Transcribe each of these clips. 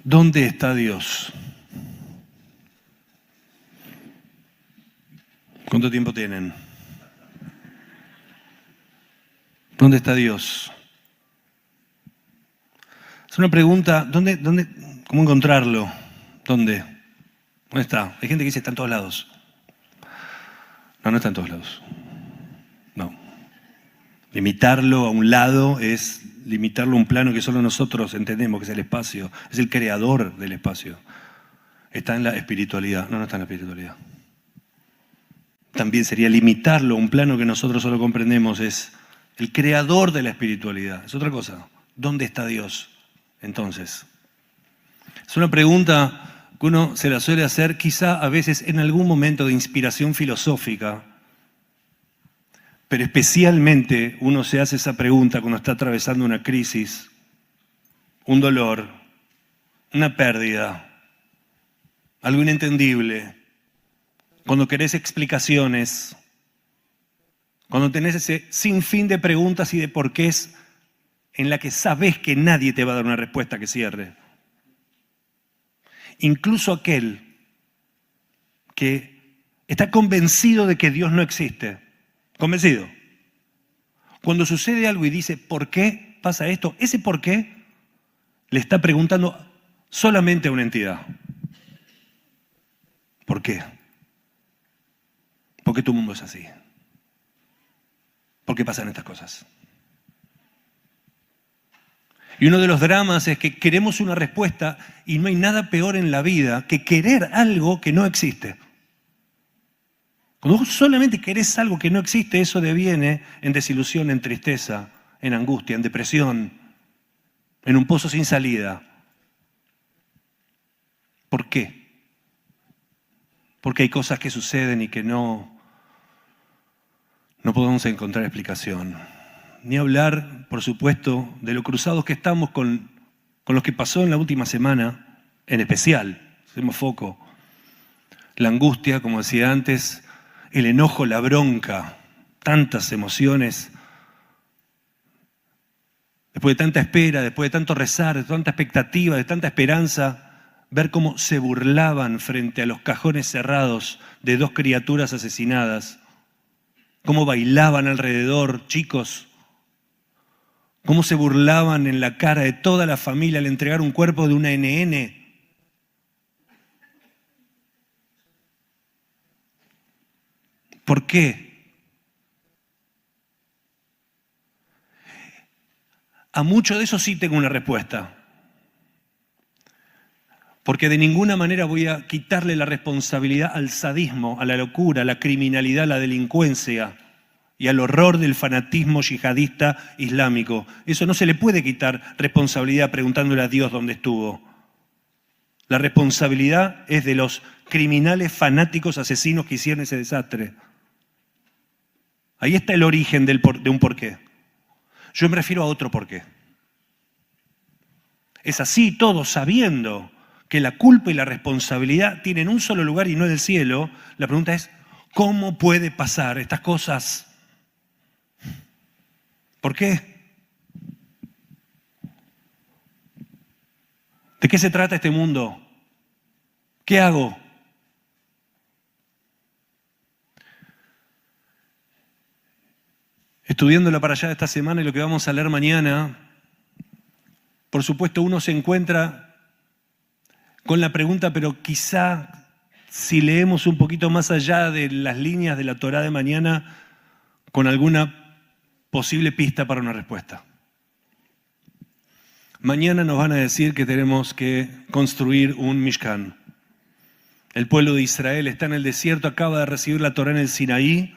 ¿Dónde está Dios? ¿Cuánto tiempo tienen? ¿Dónde está Dios? Es una pregunta, ¿cómo encontrarlo? ¿Dónde? ¿Dónde está? Hay gente que dice está en todos lados. No, no está en todos lados. No. Limitarlo a un lado es limitarlo a un plano que solo nosotros entendemos, que es el espacio. Es el creador del espacio. Está en la espiritualidad. No, no está en la espiritualidad. También sería limitarlo a un plano que nosotros solo comprendemos. Es el creador de la espiritualidad. Es otra cosa. ¿Dónde está Dios? Entonces, es una pregunta que uno se la suele hacer quizá a veces en algún momento de inspiración filosófica, pero especialmente uno se hace esa pregunta cuando está atravesando una crisis, un dolor, una pérdida, algo inentendible, cuando querés explicaciones, cuando tenés ese sinfín de preguntas y de porqués en la que sabés que nadie te va a dar una respuesta que cierre. Incluso aquel que está convencido de que Dios no existe. Convencido. Cuando sucede algo y dice, ¿por qué pasa esto? Ese por qué le está preguntando solamente a una entidad. ¿Por qué? ¿Por qué tu mundo es así? ¿Por qué pasan estas cosas? Y uno de los dramas es que queremos una respuesta y no hay nada peor en la vida que querer algo que no existe. Cuando vos solamente querés algo que no existe, eso deviene en desilusión, en tristeza, en angustia, en depresión, en un pozo sin salida. ¿Por qué? Porque hay cosas que suceden y que no podemos encontrar explicación. Ni hablar, por supuesto, de lo cruzados que estamos con lo que pasó en la última semana, en especial, hacemos foco. La angustia, como decía antes, el enojo, la bronca, tantas emociones. Después de tanta espera, después de tanto rezar, de tanta expectativa, de tanta esperanza, ver cómo se burlaban frente a los cajones cerrados de dos criaturas asesinadas, cómo bailaban alrededor, chicos, cómo se burlaban en la cara de toda la familia al entregar un cuerpo de una NN. ¿Por qué? A mucho de eso sí tengo una respuesta. Porque de ninguna manera voy a quitarle la responsabilidad al sadismo, a la locura, a la criminalidad, a la delincuencia y al horror del fanatismo yihadista islámico. Eso no se le puede quitar responsabilidad preguntándole a Dios dónde estuvo. La responsabilidad es de los criminales fanáticos asesinos que hicieron ese desastre. Ahí está el origen de un porqué. Yo me refiero a otro porqué. Es así todo, sabiendo que la culpa y la responsabilidad tienen un solo lugar y no el cielo. La pregunta es, ¿cómo puede pasar estas cosas? ¿Por qué? ¿De qué se trata este mundo? ¿Qué hago? Estudiándola para allá esta semana y lo que vamos a leer mañana, por supuesto uno se encuentra con la pregunta, pero quizá si leemos un poquito más allá de las líneas de la Torá de mañana, con alguna posible pista para una respuesta. Mañana nos van a decir que tenemos que construir un Mishkan. El pueblo de Israel está en el desierto, acaba de recibir la Torá en el Sinaí,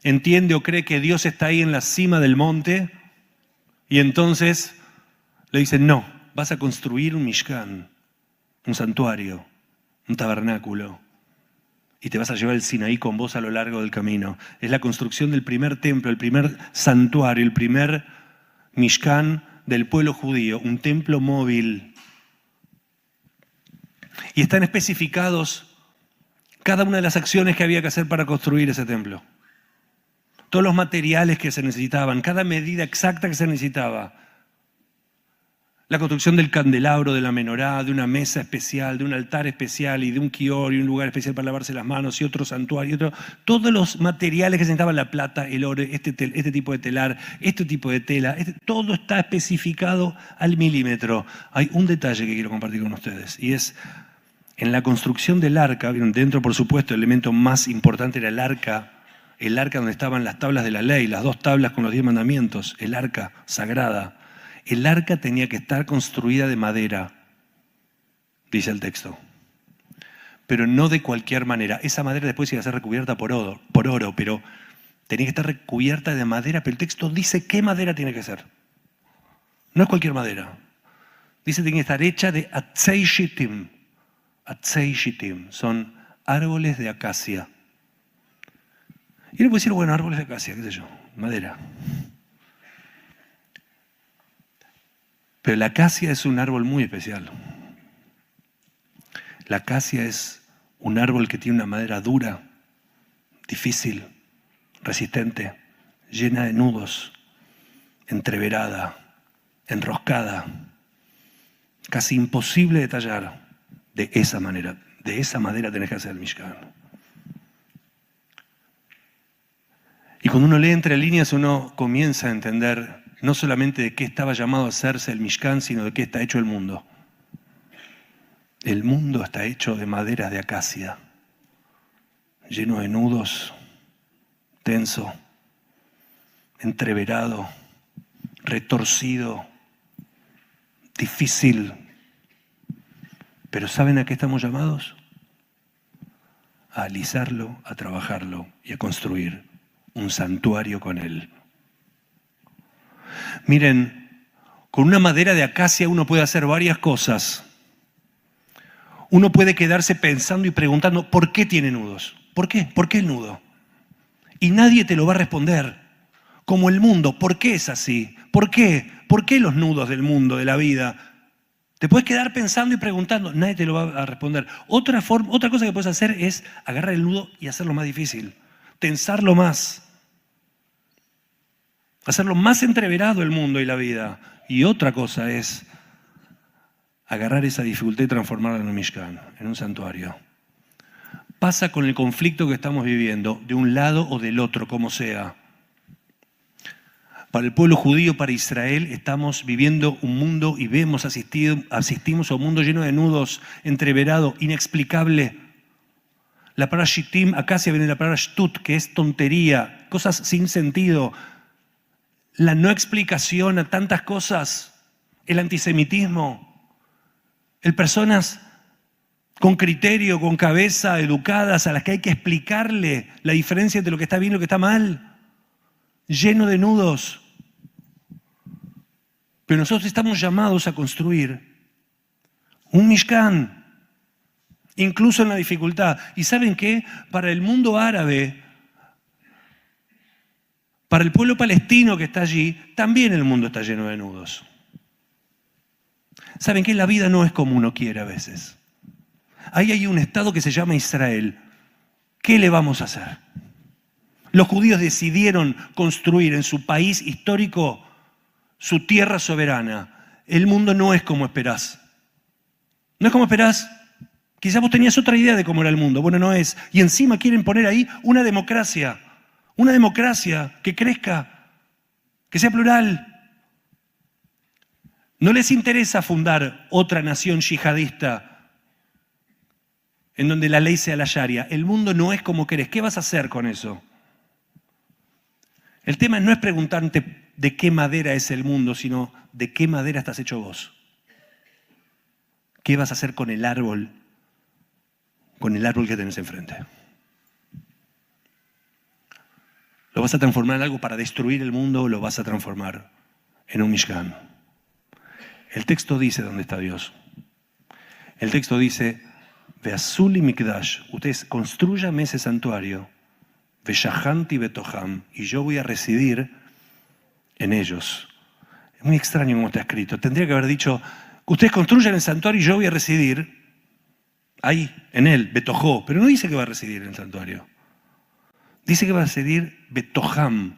entiende o cree que Dios está ahí en la cima del monte y entonces le dicen, no, vas a construir un Mishkan, un santuario, un tabernáculo y te vas a llevar el Sinaí con vos a lo largo del camino. Es la construcción del primer templo, el primer santuario, el primer Mishkan del pueblo judío, un templo móvil. Y están especificados cada una de las acciones que había que hacer para construir ese templo. Todos los materiales que se necesitaban, cada medida exacta que se necesitaba. La construcción del candelabro, de la menorá, de una mesa especial, de un altar especial y de un kior y un lugar especial para lavarse las manos y otro santuario, todos los materiales que se necesitaban, la plata, el oro, este tipo de telar, este tipo de tela, todo está especificado al milímetro. Hay un detalle que quiero compartir con ustedes y es en la construcción del arca, dentro por supuesto el elemento más importante era el arca donde estaban las tablas de la ley, las 2 tablas con los 10 mandamientos, el arca sagrada. El arca tenía que estar construida de madera, dice el texto, pero no de cualquier manera. Esa madera después iba a ser recubierta por oro, pero tenía que estar recubierta de madera, pero el texto dice qué madera tiene que ser. No es cualquier madera. Dice que tiene que estar hecha de atzei shittim. Atzei shittim son árboles de acacia. Y uno puede decir, bueno, árboles de acacia, qué sé yo, madera. Pero la acacia es un árbol muy especial. La acacia es un árbol que tiene una madera dura, difícil, resistente, llena de nudos, entreverada, enroscada, casi imposible de tallar. De esa manera, de esa madera tenés que hacer el Mishkan. Y cuando uno lee entre líneas, uno comienza a entender no solamente de qué estaba llamado a hacerse el Mishkan, sino de qué está hecho el mundo. El mundo está hecho de maderas de acacia, lleno de nudos, tenso, entreverado, retorcido, difícil. Pero ¿saben a qué estamos llamados? A alisarlo, a trabajarlo y a construir un santuario con él. Miren, con una madera de acacia uno puede hacer varias cosas. Uno puede quedarse pensando y preguntando, ¿por qué tiene nudos? ¿Por qué? ¿Por qué el nudo? Y nadie te lo va a responder. Como el mundo, ¿por qué es así? ¿Por qué? ¿Por qué los nudos del mundo, de la vida? Te puedes quedar pensando y preguntando, nadie te lo va a responder. Otra cosa que puedes hacer es agarrar el nudo y hacerlo más difícil, tensarlo más. Hacerlo más entreverado el mundo y la vida. Y otra cosa es agarrar esa dificultad y transformarla en un Mishkan, en un santuario. Pasa con el conflicto que estamos viviendo, de un lado o del otro, como sea. Para el pueblo judío, para Israel, estamos viviendo un mundo y asistimos a un mundo lleno de nudos, entreverado, inexplicable. La palabra shittim, acacia viene de la palabra shtut, que es tontería, cosas sin sentido. La no explicación a tantas cosas, el antisemitismo, el personas con criterio, con cabeza, educadas, a las que hay que explicarle la diferencia entre lo que está bien y lo que está mal, lleno de nudos. Pero nosotros estamos llamados a construir un Mishkan, incluso en la dificultad. ¿Y saben qué? Para el mundo árabe, para el pueblo palestino que está allí, también el mundo está lleno de nudos. ¿Saben qué? La vida no es como uno quiere a veces. Ahí hay un estado que se llama Israel. ¿Qué le vamos a hacer? Los judíos decidieron construir en su país histórico su tierra soberana. El mundo no es como esperás. No es como esperás. Quizás vos tenías otra idea de cómo era el mundo. Bueno, no es. Y encima quieren poner ahí una democracia. Una democracia que crezca, que sea plural. No les interesa fundar otra nación yihadista en donde la ley sea la sharia. El mundo no es como querés. ¿Qué vas a hacer con eso? El tema no es preguntarte de qué madera es el mundo, sino de qué madera estás hecho vos. ¿Qué vas a hacer con el árbol que tenés enfrente? ¿Lo vas a transformar en algo para destruir el mundo o lo vas a transformar en un Mishkan? El texto dice dónde está Dios. El texto dice, Ve'asuli mikdash, ustedes construyanme ese santuario, Ve'shahanti betoham, y yo voy a residir en ellos. Es muy extraño cómo está escrito. Tendría que haber dicho, ustedes construyan el santuario y yo voy a residir ahí, en él, Betohó, pero no dice que va a residir en el santuario. Dice que va a residir Betoham,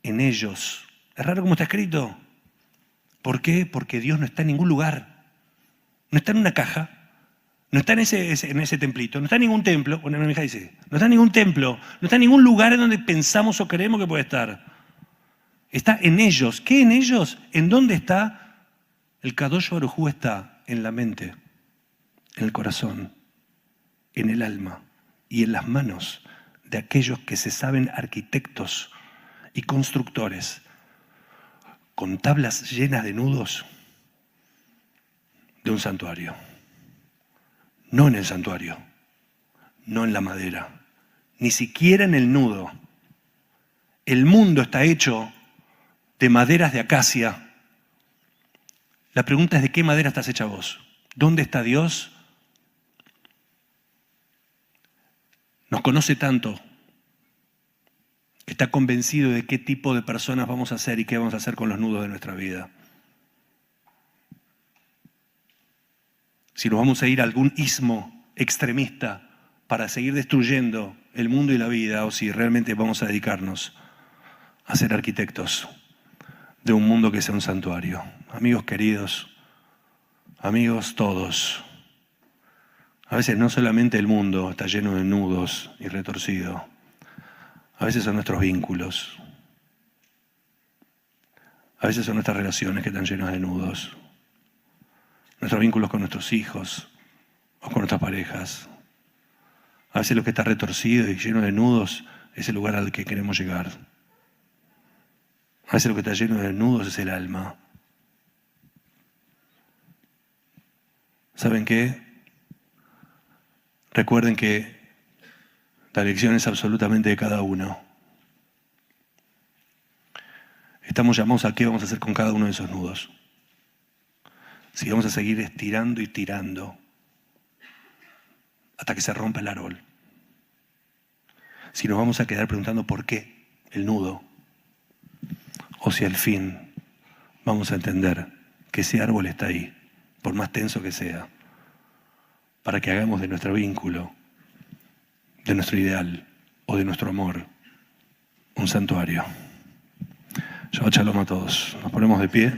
en ellos. Es raro cómo está escrito. ¿Por qué? Porque Dios no está en ningún lugar. No está en una caja. No está en ese templito. No está en ningún templo. Bueno, mi hija dice, no está en ningún templo. No está en ningún lugar en donde pensamos o creemos que puede estar. Está en ellos. ¿Qué en ellos? ¿En dónde está? El Kadosh Baruj Hu está en la mente, en el corazón, en el alma y en las manos de aquellos que se saben arquitectos y constructores, con tablas llenas de nudos de un santuario. No en el santuario, no en la madera, ni siquiera en el nudo. El mundo está hecho de maderas de acacia. La pregunta es: ¿de qué madera estás hecha vos? ¿Dónde está Dios? Nos conoce tanto que está convencido de qué tipo de personas vamos a ser y qué vamos a hacer con los nudos de nuestra vida. Si nos vamos a ir a algún ismo extremista para seguir destruyendo el mundo y la vida, o si realmente vamos a dedicarnos a ser arquitectos de un mundo que sea un santuario. Amigos queridos, amigos todos, a veces no solamente el mundo está lleno de nudos y retorcido, a veces son nuestros vínculos, a veces son nuestras relaciones que están llenas de nudos, nuestros vínculos con nuestros hijos o con nuestras parejas. A veces lo que está retorcido y lleno de nudos es el lugar al que queremos llegar. A veces lo que está lleno de nudos es el alma. ¿Saben qué? Recuerden que la elección es absolutamente de cada uno. Estamos llamados a qué vamos a hacer con cada uno de esos nudos. Si vamos a seguir estirando y tirando hasta que se rompa el árbol. Si nos vamos a quedar preguntando por qué el nudo. O si al fin vamos a entender que ese árbol está ahí, por más tenso que sea, para que hagamos de nuestro vínculo, de nuestro ideal o de nuestro amor un santuario. Shabbat Shalom a todos. Nos ponemos de pie.